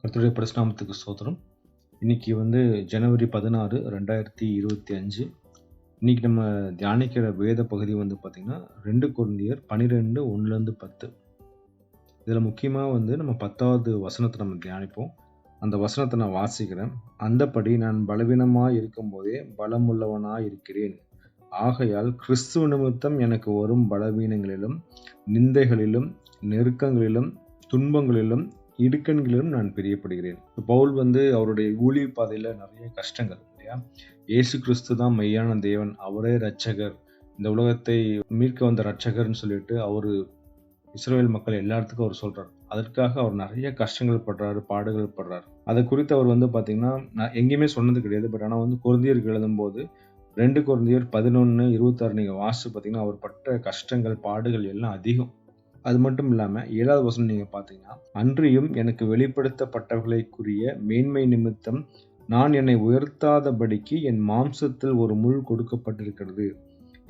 கர்த்தருடைய பரிசுநாமத்துக்கு ஸ்தோத்திரம். இன்னைக்கு ஜனவரி 16, 2025. இன்னைக்கு நம்ம தியானிக்கிற வேத பகுதி பார்த்தீங்கன்னா 2 கொரிந்தியர் 12, 1-10. இதில் முக்கியமாக நம்ம 10வது வசனத்தை நம்ம தியானிப்போம். அந்த வசனத்தை நான் வாசிக்கிறேன். அந்தபடி நான் பலவீனமாய் இருக்கும்போதே பலமுள்ளவனாய் இருக்கிறேன். ஆகையால் கிறிஸ்துவ நிமித்தம் எனக்கு வரும் பலவீனங்களிலும் நிந்தைகளிலும் நெருக்கங்களிலும் துன்பங்களிலும் இடுக்கண்களிலும் நான் பிரியப்படுகிறேன். பவுல் அவருடைய ஊழிய பாதையில நிறைய கஷ்டங்கள் இல்லையா. இயேசு கிறிஸ்து தான் மெய்யான தேவன், அவரே ரட்சகர், இந்த உலகத்தை மீட்க வந்த ரட்சகர்னு சொல்லிட்டு அவரு இஸ்ரவேல் மக்கள் எல்லாத்துக்கும் அவர் சொல்றாரு. அதற்காக அவர் நிறைய கஷ்டங்கள் படுறாரு, பாடுகள் படுறாரு. அதை குறித்து அவர் பார்த்தீங்கன்னா நான் எங்கேயுமே சொன்னது கிடையாது. பட் ஆனால் கொரிந்தியருக்கு எழுதும்போது 2 கொரிந்தியர் 11:26 நீங்கள் வாசிச்சு பார்த்தீங்கன்னா அவர் பட்ட கஷ்டங்கள் பாடுகள் எல்லாம் அதிகம். அது மட்டும் இல்லாமல் 7வது வசனம் நீங்கள் பார்த்தீங்கன்னா, அன்றியும் எனக்கு வெளிப்படுத்தப்பட்டவர்களுக்குரிய மேன்மை நிமித்தம் நான் என்னை உயர்த்தாதபடிக்கு என் மாம்சத்தில் ஒரு முள் கொடுக்கப்பட்டிருக்கிறது.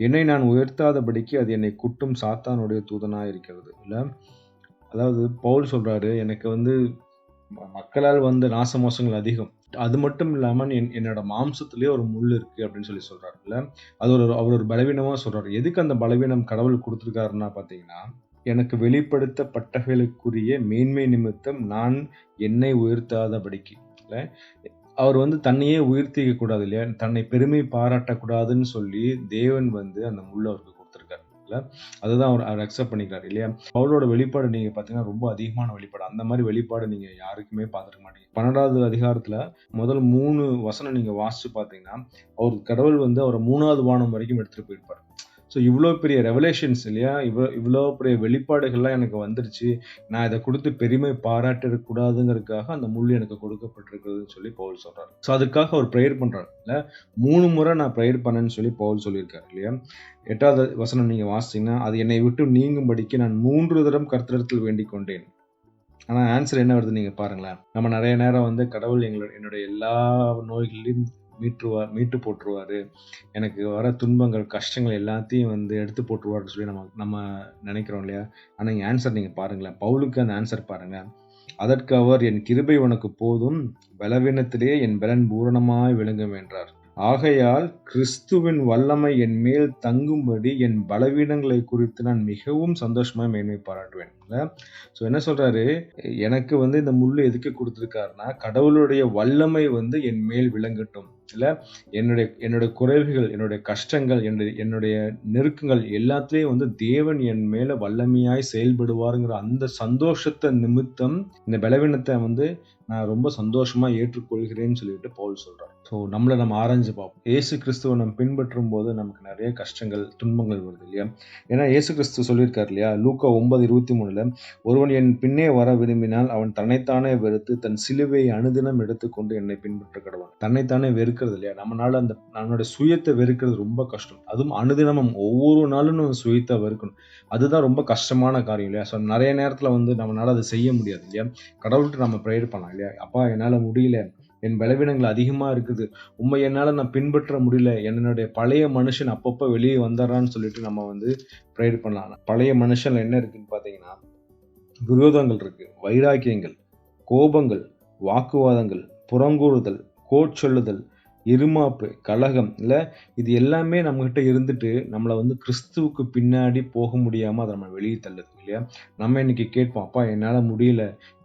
என்னை நான் உயர்த்தாதபடிக்கு அது என்னை குட்டும் சாத்தானுடைய தூதனாக இருக்கிறது. இல்லை, அதாவது பவுல் சொல்றாரு, எனக்கு மக்களால் வந்த நாசமோசங்கள் அதிகம். அது மட்டும் இல்லாமல் என்னோட மாம்சத்திலே ஒரு முள் இருக்கு அப்படின்னு சொல்றாரு. இல்லை, அது அவர் ஒரு பலவீனமாக சொல்றாரு. எதுக்கு அந்த பலவீனம் கடவுள் கொடுத்துருக்காருன்னா பார்த்தீங்கன்னா, எனக்கு வெளிப்படுத்தப்பட்டவர்களுக்குரிய மேன்மை நிமித்தம் நான் என்னை உயர்த்தாதபடிக்கு. இல்லை, அவர் தன்னையே உயர்த்திக்க கூடாது இல்லையா, தன்னை பெருமை பாராட்டக்கூடாதுன்னு சொல்லி தேவன் அந்த முள்ள அவருக்கு கொடுத்துருக்காரு. இல்லை, அதுதான் அவர் அக்செப்ட் பண்ணிக்கிறார் இல்லையா. அவளோட வெளிப்பாடு நீங்க பார்த்தீங்கன்னா ரொம்ப அதிகமான வெளிப்பாடு. அந்த மாதிரி வெளிப்பாடு நீங்க யாருக்குமே பார்த்துருக்க மாட்டீங்க. 12வது அதிகாரத்துல முதல் 3 வசனம் நீங்க வாசிச்சு பார்த்தீங்கன்னா, அவர் கடவுள் அவரை 3வது வானம் வரைக்கும் எடுத்துட்டு போயிருப்பார். ஸோ இவ்வளோ பெரிய ரெவலேஷன்ஸ் இல்லையா, இவ்வளோ பெரிய வெளிப்பாடுகள்லாம் எனக்கு வந்துருச்சு, நான் இதை கொடுத்து பெருமை பாராட்டிடக்கூடாதுங்கிறதுக்காக அந்த முள் எனக்கு கொடுக்கப்பட்டிருக்குதுன்னு சொல்லி பவுல் சொல்றாரு. ஸோ அதுக்காக அவர் ப்ரேயர் பண்றாரு. இல்லை, 3 முறை நான் ப்ரேயர் பண்ணேன்னு சொல்லி பவுல் சொல்லியிருக்காரு இல்லையா. 8வது வசனம் நீங்க வாசிச்சீங்கன்னா, அது என்னை விட்டு நீங்கும்படிக்கு நான் 3 தரம் கர்த்தரிடத்தில் வேண்டிக் கொண்டேன். ஆனால் ஆன்சர் என்ன வருது நீங்க பாருங்களேன். நம்ம நிறைய நேரம் கடவுள் என்னுடைய எல்லா நோய்களையும் மீட்டு போட்டுருவாரு, எனக்கு வர துன்பங்கள் கஷ்டங்கள் எல்லாத்தையும் எடுத்து போட்டுருவாருன்னு சொல்லி நம்ம நினைக்கிறோம் இல்லையா. ஆனால் இங்கே ஆன்சர் நீங்கள் பாருங்களேன், பவுலுக்கு அந்த ஆன்சர் பாருங்க. அதற்கு அவர், என் கிருபை உனக்கு போதும், பலவீனத்திலே என் பலன் பூரணமாய் விளங்கும் என்றார். ஆகையால் கிறிஸ்துவின் வல்லமை என் மேல் தங்கும்படி என் பலவீனங்களை குறித்து நான் மிகவும் சந்தோஷமாக மேன்மை பாராட்டுவேன். ஸோ என்ன சொல்றாரு, எனக்கு இந்த முள்ளு எதுக்கு கொடுத்துருக்காருன்னா, கடவுளுடைய வல்லமை என் மேல் விளங்கட்டும். இல்லை, என்னுடைய குறைவுகள், என்னுடைய கஷ்டங்கள், என்னுடைய நெருக்கங்கள் எல்லாத்துலேயும் தேவன் என் மேல வல்லமையாய் செயல்படுவாருங்கிற அந்த சந்தோஷத்தை நிமித்தம் இந்த பலவீனத்தை நான் ரொம்ப சந்தோஷமா ஏற்றுக்கொள்கிறேன்னு சொல்லிட்டு பவுல் சொல்றார். ஸோ நம்மளை நம்ம ஆராய்ஞ்சு பார்ப்போம். இயேசு கிறிஸ்துவை நம்ம பின்பற்றும் போது நமக்கு நிறைய கஷ்டங்கள் துன்பங்கள் வருது இல்லையா. ஏன்னா இயேசு கிறிஸ்து சொல்லியிருக்காரு இல்லையா, லூக்கா 9:23, ஒருவன் என் பின்னே வர விரும்பினால் அவன் தன்னைத்தானே வெறுத்து தன் சிலுவையை அனுதினம் எடுத்துக்கொண்டு என்னை பின்பற்ற கடவன். தன்னைத்தானே வெறுக்கிறது இல்லையா, நம்மளால நம்மளுடைய சுயத்தை வெறுக்கிறது ரொம்ப கஷ்டம். அதுவும் அனுதினமும் ஒவ்வொரு நாளும் நம்ம சுயத்தை வெறுக்கணும். அதுதான் ரொம்ப கஷ்டமான காரியம் இல்லையா. ஸோ நிறைய நேரத்தில் நம்மளால அதை செய்ய முடியாது இல்லையா. கடவுள்கிட்ட நம்ம ப்ரேயர் பண்ணலாம் இல்லையா, அப்பா என்னால் முடியல, என் பலவீனங்கள் அதிகமாக இருக்குது, உண்மை என்னால் நான் பின்பற்ற முடியல, என்னுடைய பழைய மனுஷன் அப்பப்போ வெளியே வந்துடுறான்னு சொல்லிட்டு நம்ம ப்ரேயர் பண்ணலாம். பழைய மனுஷன்ல என்ன இருக்குன்னு பார்த்தீங்கன்னா, விரோதங்கள் இருக்கு, வைராக்கியங்கள், கோபங்கள், வாக்குவாதங்கள், புறங்கூறுதல், கோட்சொல்லுதல், இருமாப்பு, கலகம். இல்லை, இது எல்லாமே நம்மகிட்ட இருந்துட்டு நம்மளை கிறிஸ்துவுக்கு பின்னாடி போக முடியாமல் அதை நம்ம வெளியே தள்ளுது இல்லையா. நம்ம இன்னைக்கு கேட்போம், அப்பா என்னால் முடியல,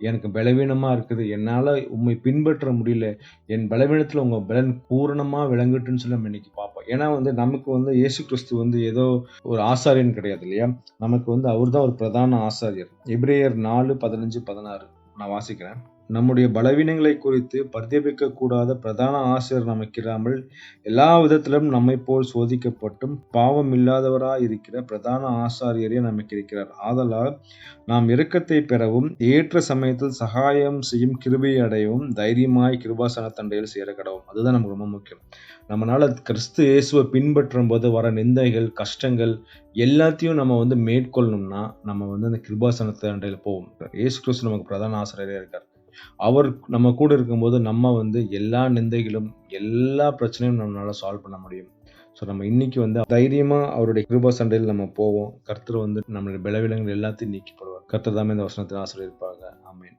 எனக்கு பலவீனமாக இருக்குது, என்னால் உண்மை பின்பற்ற முடியல, என் பலவீனத்தில் உங்கள் பலன் பூரணமாக விளங்கட்டுன்னு சொல்லி நம்ம இன்னைக்கு பார்ப்போம். ஏன்னா நமக்கு இயேசு கிறிஸ்து ஏதோ ஒரு ஆசாரியன் கிடையாது இல்லையா. நமக்கு அவர் தான் ஒரு பிரதான ஆசாரியர். எபிரேயர் 4:15-16 நான் வாசிக்கிறேன். நம்முடைய பலவீனங்களை குறித்து பரிதபிக்க கூடாத பிரதான ஆசிரியர் நமக்கிராமல் எல்லா விதத்திலும் நம்மை போல் சோதிக்கப்பட்டும் பாவம் இல்லாதவராய் இருக்கிற பிரதான ஆசாரியரே நமக்கு இருக்கிறார். ஆதலால் நாம் இரக்கத்தை பெறவும் ஏற்ற சமயத்தில் சகாயம் செய்யும் கிருபையை அடையவும் தைரியமாய் கிருபாசனத்தண்டையில் சேர கடவும். அதுதான் நமக்கு ரொம்ப முக்கியம். நம்மளால கிறிஸ்து இயேசுவை பின்பற்றும் போது வர நிந்தைகள் கஷ்டங்கள் எல்லாத்தையும் நம்ம மேற்கொள்ளணும்னா நம்ம அந்த கிருபாசனத்தண்டையில் போவோம். இயேசு கிறிஸ்து நமக்கு பிரதான ஆசிரியரே இருக்கார். அவர் நம்ம கூட இருக்கும்போது நம்ம எல்லா நிந்தைகளும் எல்லா பிரச்சனையும் நம்மளால சால்வ் பண்ண முடியும். ஸோ நம்ம இன்னைக்கு தைரியமா அவருடைய கிருபா சண்டையில் நம்ம போவோம். கர்த்தர் நம்மளுடைய பலவீனங்கள் எல்லாத்தையும் நீக்கி போடுவார். கர்த்தர் தாமே இந்த வசனத்தில் ஆசீர்வதிப்பாங்க. ஆமென்.